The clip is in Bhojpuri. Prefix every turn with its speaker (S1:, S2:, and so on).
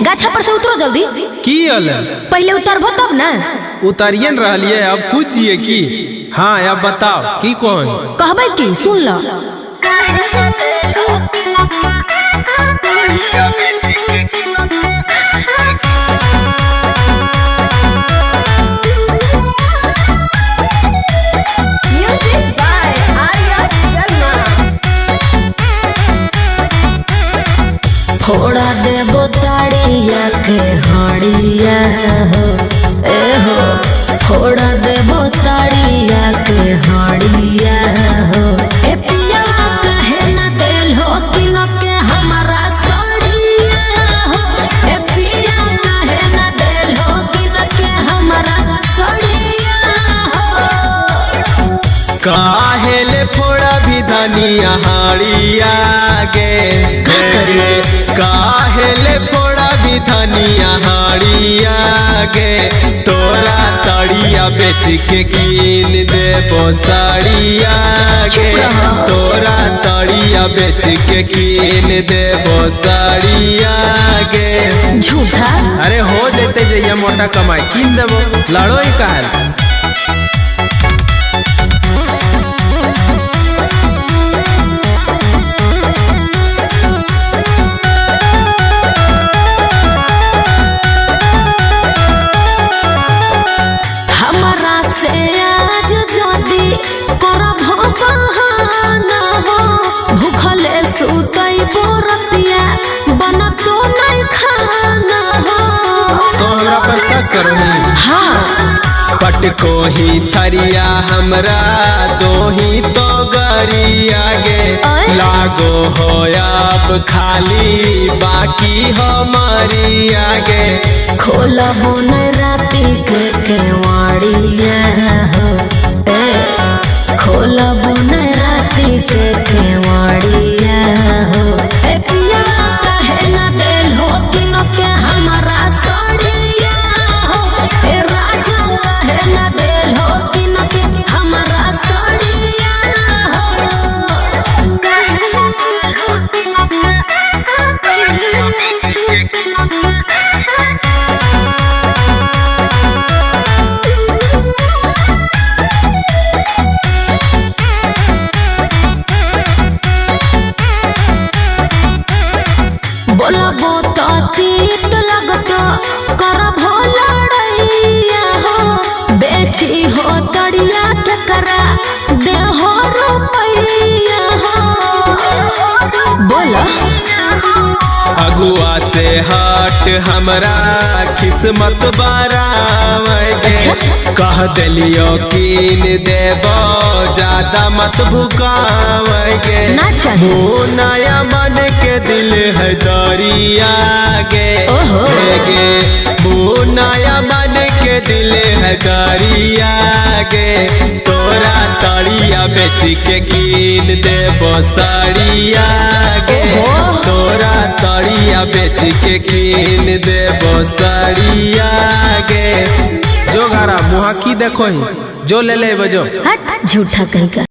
S1: गाछा पर से उतरो जल्दी।
S2: की अल
S1: पहले उतरबो तब ना।
S2: उतरिए न रहलिए, अब पूछिए की। हाँ अब बताओ की कौन
S1: कहबै की सुन लो। फोड़ा देबो ताड़िया के हाड़िया हो, ए हो। फोड़ा देबो ताड़िया के हाड़िया हो। ए पिया कहे न दिल हो कि न के हमारा साड़िया हो। ए पिया कहे न दिल हो कि न के हमारा साड़िया हो।
S2: काहेले फोड़ा भी धनिया हाड़िया गे, काहेले फोड़ा भी धनिया हाड़िया गे। तोरा तड़िया बेच के कीन देबो साड़िया गे। तोरा तड़िया बेच के कीन देबो साड़िया गे।
S1: झूठा
S2: अरे हो जते जइया मोटा कमाई कीन देबो, लड़ो ही कहल।
S1: भूखले सुतई बोरतिया बना तो नहीं खाना हो।
S2: तो हमरा पर शक करो ही।
S1: हाँ
S2: पटको ही थरिया हमरा दो ही तो गरिया गे। लागो हो अब खाली बाकी हमारी आगे।
S1: खोलबो न राती के केवाड़िया हो। खोलबो न राती के केवाड़िया हो। ए पिया कहे न दिल हो कि न के हमारा साड़िया हो। ए राजा कहे न दिल हो कि न के हमारा साड़िया हो। बोलबो तो तीत लगतो करबो लड़ैया हो। बेची हो तड़िया के करा दे हो रुपैया हो। बोलो
S2: अगुआ से हट हमरा किस्मत बारावे। कह दिलियो कीन देबो ज्यादा मत भुकावे।
S1: ना चाहिए
S2: वो नया मन के दिल है दरिया गे। वो नया मन के दिल है दरिया गे। तोरा तड़िया बेच के कीन देबो साड़िया गे। तोरा तड़िया बेच के कीन देबो साड़िया गे। जो घरा मुहा की देखो ही जो ले ले बजो।
S1: हट झूठा कहीं का।